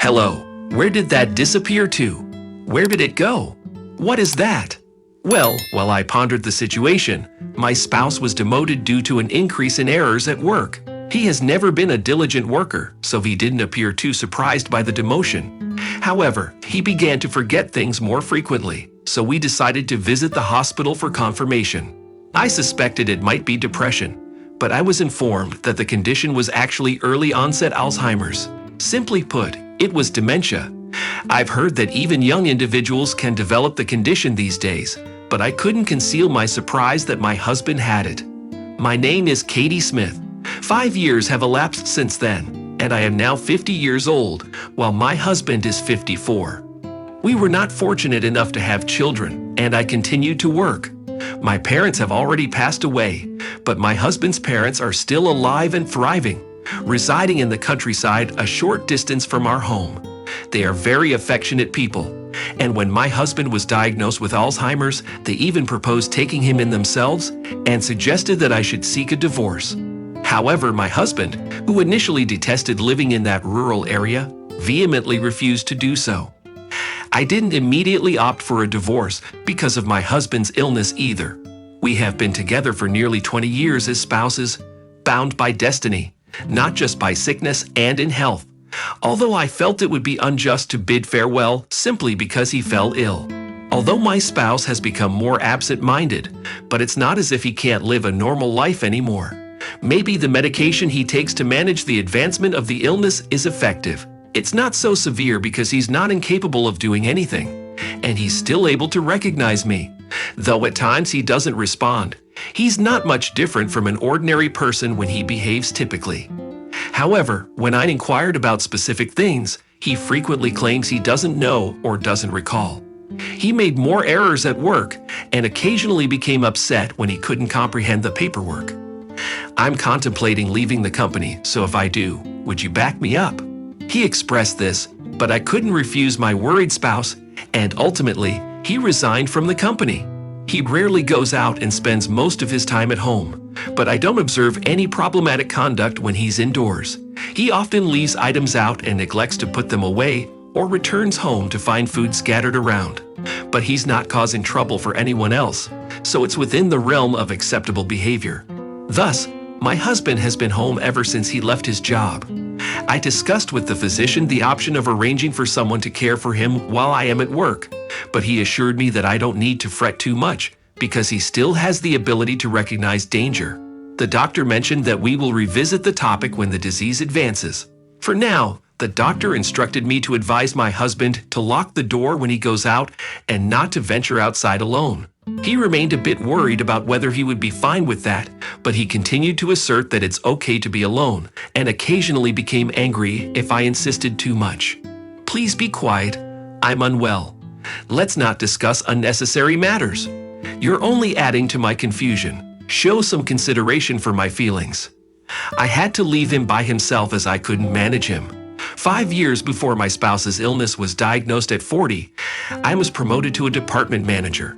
Hello, where did that disappear to? Where did it go? What is that? Well, while I pondered the situation, my spouse was demoted due to an increase in errors at work. He has never been a diligent worker, so he didn't appear too surprised by the demotion. However, he began to forget things more frequently, so we decided to visit the hospital for confirmation. I suspected it might be depression, but I was informed that the condition was actually early onset Alzheimer's. Simply put, it was dementia. I've heard that even young individuals can develop the condition these days, but I couldn't conceal my surprise that my husband had it. My name is Katie Smith. 5 years have elapsed since then, and I am now 50 years old, while my husband is 54. We were not fortunate enough to have children, and I continued to work. My parents have already passed away, but my husband's parents are still alive and thriving, residing in the countryside a short distance from our home. They are very affectionate people, and when my husband was diagnosed with Alzheimer's, they even proposed taking him in themselves and suggested that I should seek a divorce. However, my husband, who initially detested living in that rural area, vehemently refused to do so. I didn't immediately opt for a divorce because of my husband's illness either. We have been together for nearly 20 years as spouses, bound by destiny, not just by sickness and in health, although I felt it would be unjust to bid farewell simply because he fell ill. Although my spouse has become more absent-minded, but it's not as if he can't live a normal life anymore. Maybe the medication he takes to manage the advancement of the illness is effective. It's not so severe because he's not incapable of doing anything, and he's still able to recognize me. Though at times he doesn't respond, he's not much different from an ordinary person when he behaves typically. However, when I inquired about specific things, he frequently claims he doesn't know or doesn't recall. He made more errors at work and occasionally became upset when he couldn't comprehend the paperwork. I'm contemplating leaving the company, so if I do, would you back me up? He expressed this, but I couldn't refuse my worried spouse, and ultimately, he resigned from the company. He rarely goes out and spends most of his time at home, but I don't observe any problematic conduct when he's indoors. He often leaves items out and neglects to put them away or returns home to find food scattered around. But he's not causing trouble for anyone else, so it's within the realm of acceptable behavior. Thus, my husband has been home ever since he left his job. I discussed with the physician the option of arranging for someone to care for him while I am at work, but he assured me that I don't need to fret too much because he still has the ability to recognize danger. The doctor mentioned that we will revisit the topic when the disease advances. For now, the doctor instructed me to advise my husband to lock the door when he goes out and not to venture outside alone. He remained a bit worried about whether he would be fine with that, but he continued to assert that it's okay to be alone and occasionally became angry if I insisted too much. Please be quiet. I'm unwell. Let's not discuss unnecessary matters. You're only adding to my confusion. Show some consideration for my feelings. I had to leave him by himself as I couldn't manage him. 5 years before my spouse's illness was diagnosed at 40, I was promoted to a department manager.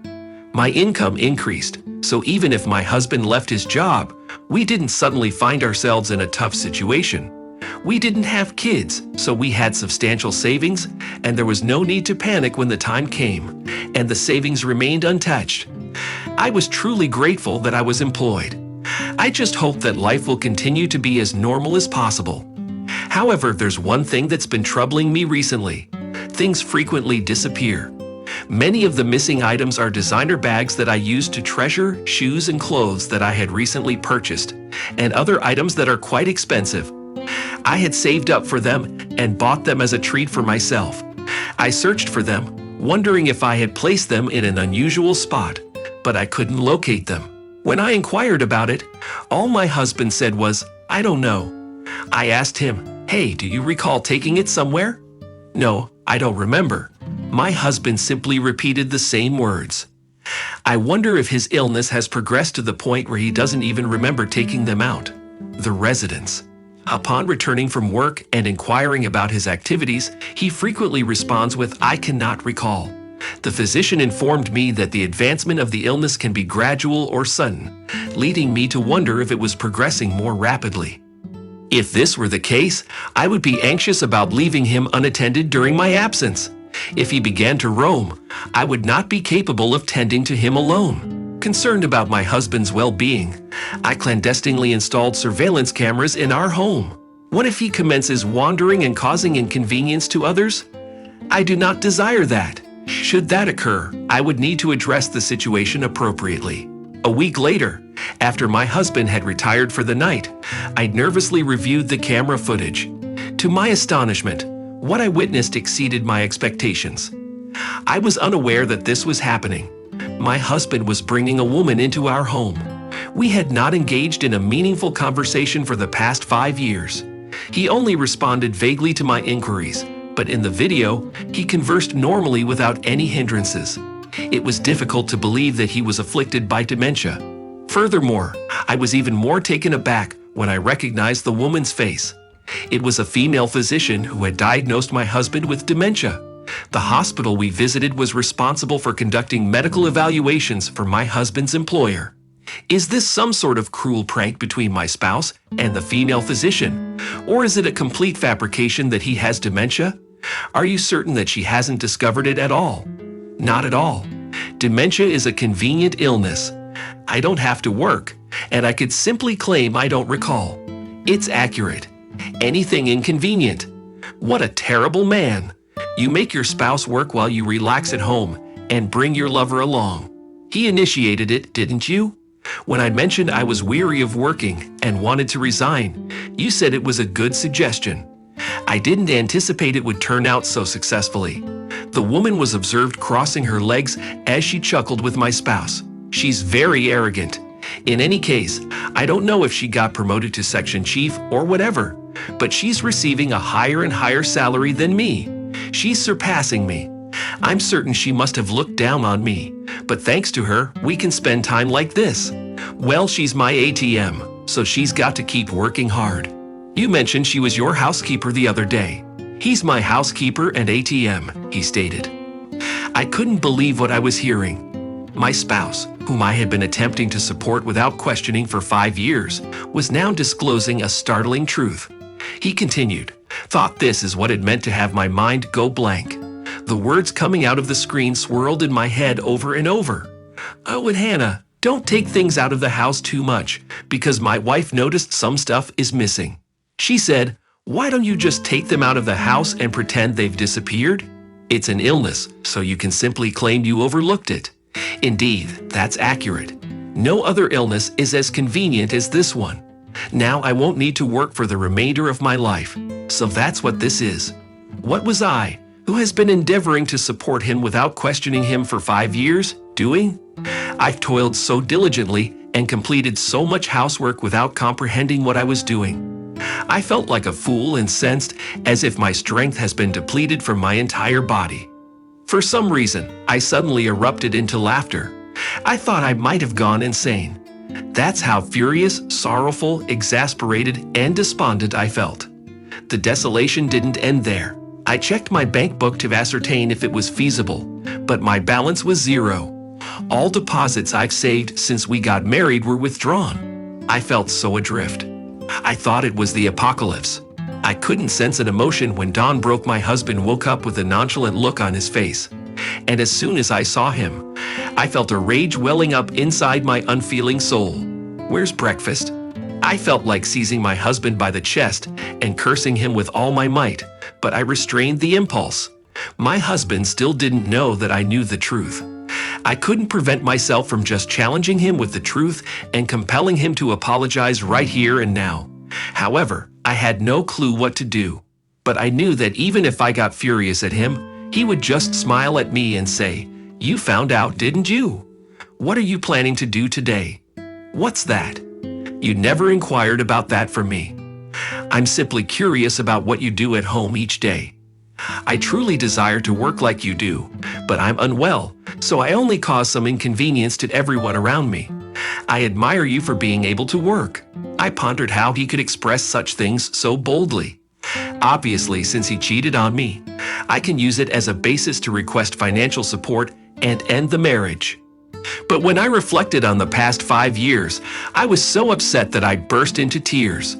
My income increased, so even if my husband left his job, we didn't suddenly find ourselves in a tough situation. We didn't have kids, so we had substantial savings, and there was no need to panic when the time came, and the savings remained untouched. I was truly grateful that I was employed. I just hope that life will continue to be as normal as possible. However, there's one thing that's been troubling me recently. Things frequently disappear. Many of the missing items are designer bags that I used to treasure, shoes and clothes that I had recently purchased, and other items that are quite expensive. I had saved up for them and bought them as a treat for myself. I searched for them, wondering if I had placed them in an unusual spot, but I couldn't locate them. When I inquired about it, all my husband said was, "I don't know." I asked him, "Hey, do you recall taking it somewhere?" "No, I don't remember." My husband simply repeated the same words. I wonder if his illness has progressed to the point where he doesn't even remember taking them out. The residence. Upon returning from work and inquiring about his activities, he frequently responds with, "I cannot recall." The physician informed me that the advancement of the illness can be gradual or sudden, leading me to wonder if it was progressing more rapidly. If this were the case, I would be anxious about leaving him unattended during my absence. If he began to roam, I would not be capable of tending to him alone. Concerned about my husband's well-being, I clandestinely installed surveillance cameras in our home. What if he commences wandering and causing inconvenience to others? I do not desire that. Should that occur, I would need to address the situation appropriately. A week later, after my husband had retired for the night, I nervously reviewed the camera footage. To my astonishment, what I witnessed exceeded my expectations. I was unaware that this was happening. My husband was bringing a woman into our home. We had not engaged in a meaningful conversation for the past 5 years. He only responded vaguely to my inquiries, but in the video, he conversed normally without any hindrances. It was difficult to believe that he was afflicted by dementia. Furthermore, I was even more taken aback when I recognized the woman's face. It was a female physician who had diagnosed my husband with dementia. The hospital we visited was responsible for conducting medical evaluations for my husband's employer. Is this some sort of cruel prank between my spouse and the female physician? Or is it a complete fabrication that he has dementia? Are you certain that she hasn't discovered it at all? Not at all. Dementia is a convenient illness. I don't have to work, and I could simply claim I don't recall. It's accurate. Anything inconvenient. What a terrible man. You make your spouse work while you relax at home and bring your lover along. He initiated it, didn't you? When I mentioned I was weary of working and wanted to resign, you said it was a good suggestion. I didn't anticipate it would turn out so successfully. The woman was observed crossing her legs as she chuckled with my spouse. She's very arrogant. In any case, I don't know if she got promoted to section chief or whatever, but she's receiving a higher and higher salary than me. She's surpassing me. I'm certain she must have looked down on me, but thanks to her, we can spend time like this. Well, she's my ATM, so she's got to keep working hard. You mentioned she was your housekeeper the other day. He's my housekeeper and ATM, he stated. I couldn't believe what I was hearing. My spouse, whom I had been attempting to support without questioning for 5 years, was now disclosing a startling truth. He continued, thought this is what it meant to have my mind go blank. The words coming out of the screen swirled in my head over and over. Oh, and Hannah, don't take things out of the house too much, because my wife noticed some stuff is missing. She said, why don't you just take them out of the house and pretend they've disappeared? It's an illness, so you can simply claim you overlooked it. Indeed, that's accurate. No other illness is as convenient as this one. Now I won't need to work for the remainder of my life. So that's what this is. What was I, who has been endeavoring to support him without questioning him for 5 years, doing? I've toiled so diligently and completed so much housework without comprehending what I was doing. I felt like a fool, incensed, as if my strength has been depleted from my entire body. For some reason, I suddenly erupted into laughter. I thought I might have gone insane. That's how furious, sorrowful, exasperated, and despondent I felt. The desolation didn't end there. I checked my bank book to ascertain if it was feasible, but my balance was zero. All deposits I've saved since we got married were withdrawn. I felt so adrift. I thought it was the apocalypse. I couldn't sense an emotion when dawn broke. My husband woke up with a nonchalant look on his face. And as soon as I saw him, I felt a rage welling up inside my unfeeling soul. Where's breakfast? I felt like seizing my husband by the chest and cursing him with all my might, but I restrained the impulse. My husband still didn't know that I knew the truth. I couldn't prevent myself from just challenging him with the truth and compelling him to apologize right here and now. However, I had no clue what to do. But I knew that even if I got furious at him, he would just smile at me and say, "You found out, didn't you? What are you planning to do today?" What's that? You never inquired about that from me. I'm simply curious about what you do at home each day. I truly desire to work like you do, but I'm unwell, so I only cause some inconvenience to everyone around me. I admire you for being able to work. I pondered how he could express such things so boldly. Obviously, since he cheated on me, I can use it as a basis to request financial support and end the marriage. But when I reflected on the past 5 years, I was so upset that I burst into tears.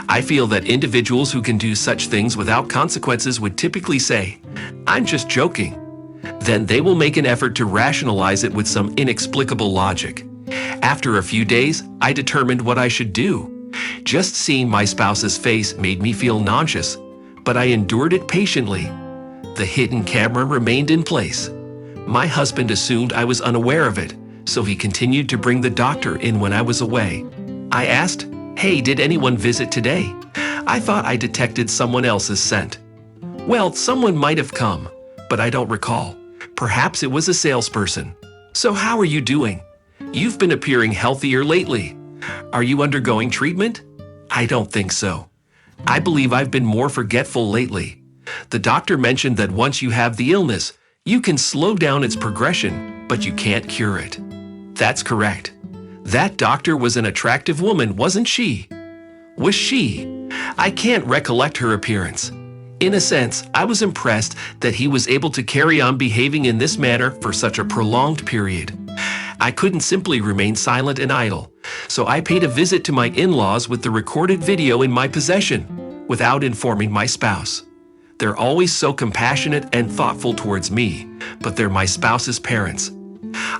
I feel that individuals who can do such things without consequences would typically say, "I'm just joking." Then they will make an effort to rationalize it with some inexplicable logic. After a few days, I determined what I should do. Just seeing my spouse's face made me feel nauseous, but I endured it patiently. The hidden camera remained in place. My husband assumed I was unaware of it, so he continued to bring the doctor in when I was away. I asked, "Hey, did anyone visit today? I thought I detected someone else's scent." "Well, someone might have come, but I don't recall. Perhaps it was a salesperson." "So how are you doing? You've been appearing healthier lately. Are you undergoing treatment?" "I don't think so. I believe I've been more forgetful lately. The doctor mentioned that once you have the illness, you can slow down its progression, but you can't cure it." "That's correct. That doctor was an attractive woman, wasn't she?" "Was she? I can't recollect her appearance. In a sense, I was impressed that he was able to carry on behaving in this manner for such a prolonged period. I couldn't simply remain silent and idle, so I paid a visit to my in-laws with the recorded video in my possession, without informing my spouse. They're always so compassionate and thoughtful towards me, but they're my spouse's parents.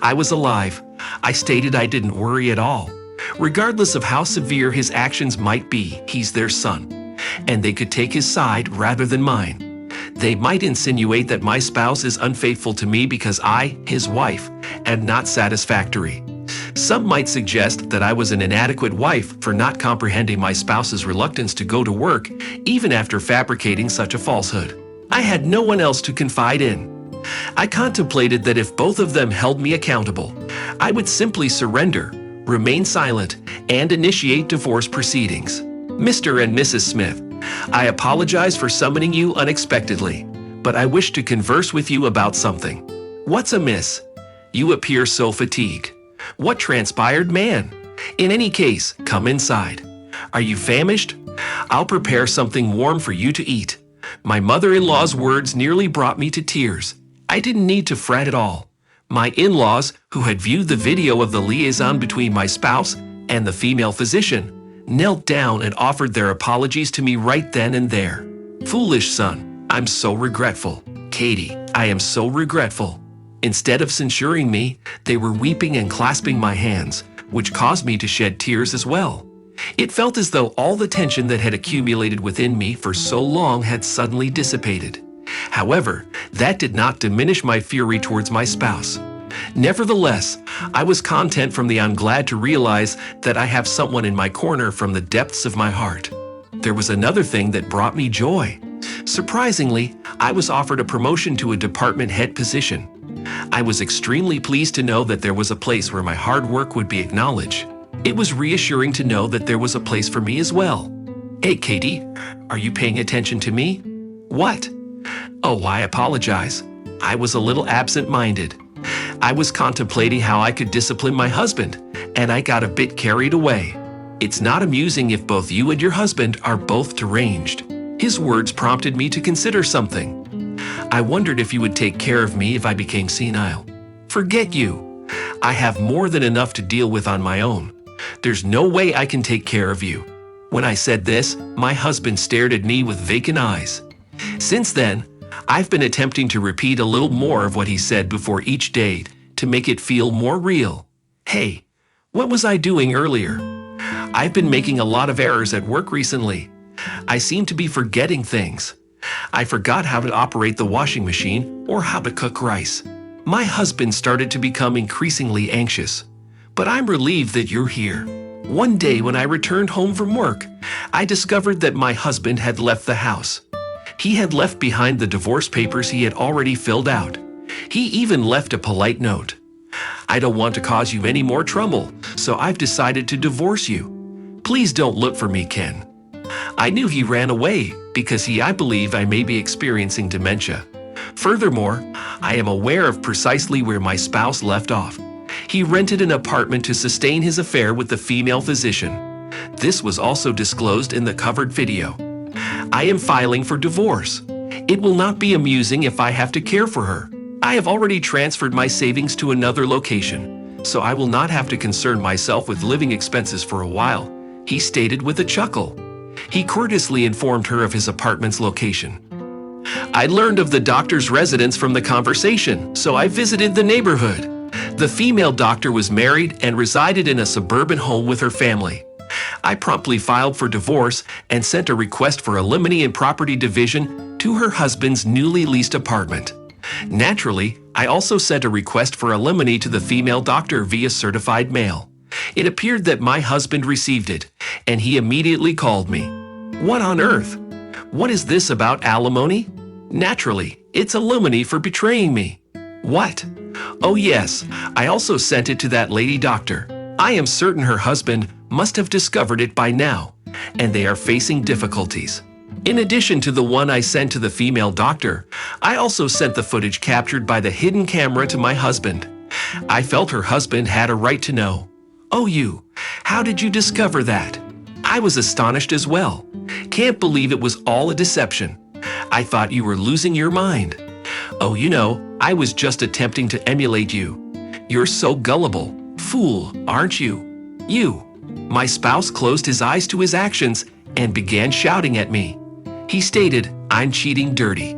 I was alive. I stated I didn't worry at all. Regardless of how severe his actions might be, he's their son, and they could take his side rather than mine. They might insinuate that my spouse is unfaithful to me because I, his wife, am not satisfactory. Some might suggest that I was an inadequate wife for not comprehending my spouse's reluctance to go to work, even after fabricating such a falsehood. I had no one else to confide in. I contemplated that if both of them held me accountable, I would simply surrender, remain silent, and initiate divorce proceedings. "Mr. and Mrs. Smith, I apologize for summoning you unexpectedly, but I wish to converse with you about something." "What's amiss? You appear so fatigued. What transpired, man? In any case, come inside. Are you famished? I'll prepare something warm for you to eat." My mother-in-law's words nearly brought me to tears. I didn't need to fret at all. My in-laws, who had viewed the video of the liaison between my spouse and the female physician, knelt down and offered their apologies to me right then and there. "Foolish son, I'm so regretful. Katie, I am so regretful." Instead of censuring me, they were weeping and clasping my hands, which caused me to shed tears as well. It felt as though all the tension that had accumulated within me for so long had suddenly dissipated. However, that did not diminish my fury towards my spouse. Nevertheless, I was content from the "I'm glad to realize that I have someone in my corner" from the depths of my heart. There was another thing that brought me joy. Surprisingly, I was offered a promotion to a department head position. I was extremely pleased to know that there was a place where my hard work would be acknowledged. It was reassuring to know that there was a place for me as well. "Hey, Katie, are you paying attention to me?" "What?" "Oh, I apologize. I was a little absent-minded. I was contemplating how I could discipline my husband, and I got a bit carried away. It's not amusing if both you and your husband are both deranged." His words prompted me to consider something. "I wondered if you would take care of me if I became senile." "Forget you. I have more than enough to deal with on my own. There's no way I can take care of you." When I said this, my husband stared at me with vacant eyes. Since then, I've been attempting to repeat a little more of what he said before each date to make it feel more real. "Hey, what was I doing earlier? I've been making a lot of errors at work recently. I seem to be forgetting things. I forgot how to operate the washing machine or how to cook rice." My husband started to become increasingly anxious. "But I'm relieved that you're here." One day when I returned home from work, I discovered that my husband had left the house. He had left behind the divorce papers he had already filled out. He even left a polite note. "I don't want to cause you any more trouble, so I've decided to divorce you. Please don't look for me, Ken." I knew he ran away because I believe I may be experiencing dementia. Furthermore, I am aware of precisely where my spouse left off. He rented an apartment to sustain his affair with the female physician. This was also disclosed in the covered video. I am filing for divorce. It will not be amusing if I have to care for her. I have already transferred my savings to another location, so I will not have to concern myself with living expenses for a while, he stated with a chuckle. He courteously informed her of his apartment's location. I learned of the doctor's residence from the conversation, so I visited the neighborhood. The female doctor was married and resided in a suburban home with her family. I promptly filed for divorce and sent a request for alimony and property division to her husband's newly leased apartment. Naturally, I also sent a request for alimony to the female doctor via certified mail. It appeared that my husband received it, and he immediately called me. What on earth? What is this about alimony? Naturally, it's alimony for betraying me. What? Oh yes, I also sent it to that lady doctor. I am certain her husband must have discovered it by now, and they are facing difficulties. In addition to the one I sent to the female doctor, I also sent the footage captured by the hidden camera to my husband. I felt her husband had a right to know. Oh, you, how did you discover that? I was astonished as well. Can't believe it was all a deception. I thought you were losing your mind. Oh, you know, I was just attempting to emulate you. You're so gullible. Fool, aren't you? You. My spouse closed his eyes to his actions and began shouting at me. He stated, I'm cheating dirty.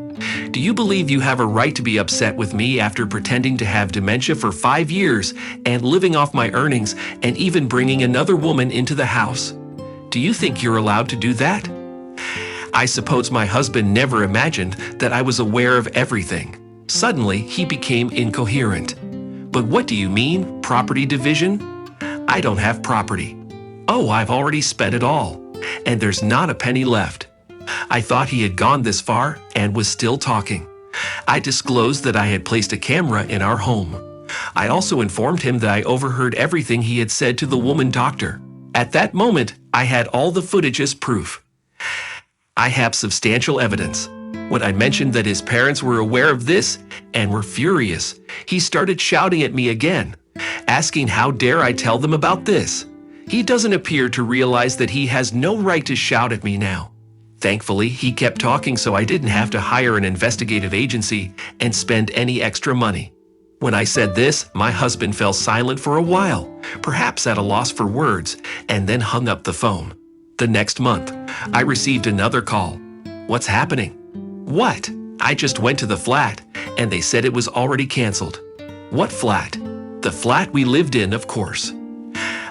Do you believe you have a right to be upset with me after pretending to have dementia for 5 years and living off my earnings and even bringing another woman into the house? Do you think you're allowed to do that? I suppose my husband never imagined that I was aware of everything. Suddenly, he became incoherent. But what do you mean, property division? I don't have property. Oh, I've already spent it all, and there's not a penny left. I thought he had gone this far and was still talking. I disclosed that I had placed a camera in our home. I also informed him that I overheard everything he had said to the woman doctor. At that moment, I had all the footage as proof. I have substantial evidence. When I mentioned that his parents were aware of this and were furious, he started shouting at me again, asking how dare I tell them about this. He doesn't appear to realize that he has no right to shout at me now. Thankfully, he kept talking so I didn't have to hire an investigative agency and spend any extra money. When I said this, my husband fell silent for a while, perhaps at a loss for words, and then hung up the phone. The next month, I received another call. What's happening? What? I just went to the flat, and they said it was already canceled. What flat? The flat we lived in, of course.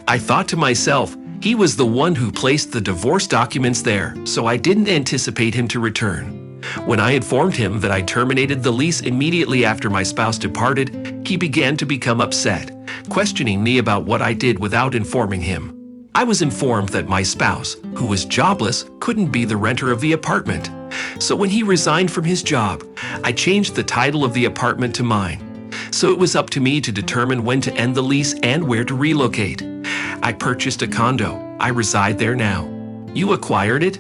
I thought to myself, he was the one who placed the divorce documents there, so I didn't anticipate him to return. When I informed him that I terminated the lease immediately after my spouse departed, he began to become upset, questioning me about what I did without informing him. I was informed that my spouse, who was jobless, couldn't be the renter of the apartment. So when he resigned from his job, I changed the title of the apartment to mine. So it was up to me to determine when to end the lease and where to relocate. I purchased a condo. I reside there now. You acquired it?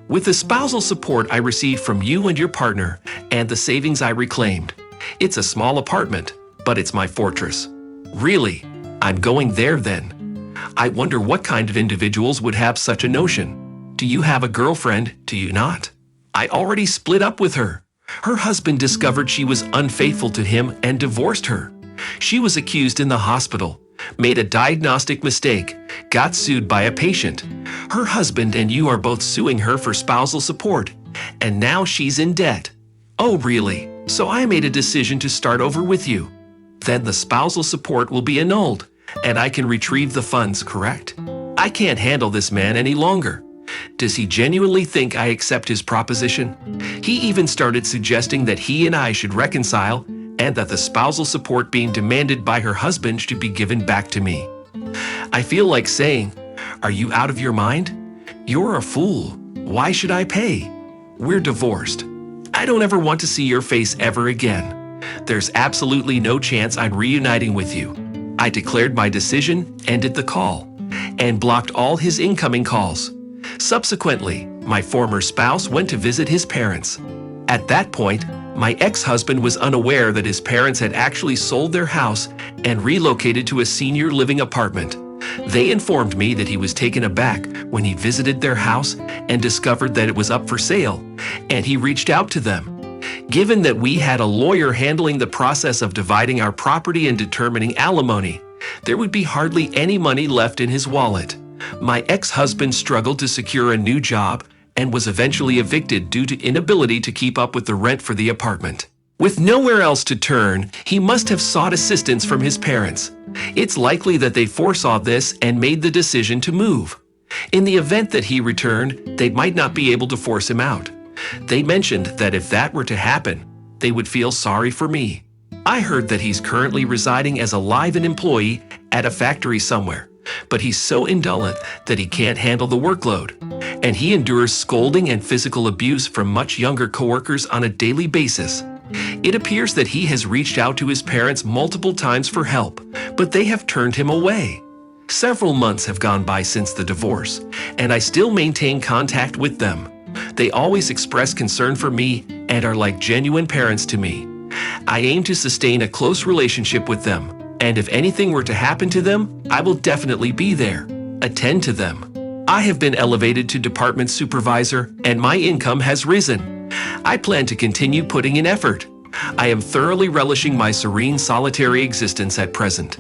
With the spousal support I received from you and your partner, and the savings I reclaimed. It's a small apartment, but it's my fortress. Really, I'm going there then. I wonder what kind of individuals would have such a notion. Do you have a girlfriend, do you not? I already split up with her. Her husband discovered she was unfaithful to him and divorced her. She was accused in the hospital, made a diagnostic mistake, got sued by a patient. Her husband and you are both suing her for spousal support, and now she's in debt. Oh, really? So I made a decision to start over with you. Then the spousal support will be annulled, and I can retrieve the funds, correct? I can't handle this man any longer. Does he genuinely think I accept his proposition? He even started suggesting that he and I should reconcile and that the spousal support being demanded by her husband should be given back to me. I feel like saying, are you out of your mind? You're a fool. Why should I pay? We're divorced. I don't ever want to see your face ever again. There's absolutely no chance I'm reuniting with you. I declared my decision, ended the call, and blocked all his incoming calls. Subsequently, my former spouse went to visit his parents. At that point, my ex-husband was unaware that his parents had actually sold their house and relocated to a senior living apartment. They informed me that he was taken aback when he visited their house and discovered that it was up for sale, and he reached out to them. Given that we had a lawyer handling the process of dividing our property and determining alimony, there would be hardly any money left in his wallet. My ex-husband struggled to secure a new job and was eventually evicted due to inability to keep up with the rent for the apartment. With nowhere else to turn, he must have sought assistance from his parents. It's likely that they foresaw this and made the decision to move. In the event that he returned, they might not be able to force him out. They mentioned that if that were to happen, they would feel sorry for me. I heard that he's currently residing as a live-in employee at a factory somewhere, but he's so indolent that he can't handle the workload, and he endures scolding and physical abuse from much younger coworkers on a daily basis. It appears that he has reached out to his parents multiple times for help, but they have turned him away. Several months have gone by since the divorce, and I still maintain contact with them. They always express concern for me and are like genuine parents to me. I aim to sustain a close relationship with them, and if anything were to happen to them, I will definitely be there, attend to them. I have been elevated to department supervisor, and my income has risen. I plan to continue putting in effort. I am thoroughly relishing my serene, solitary existence at present.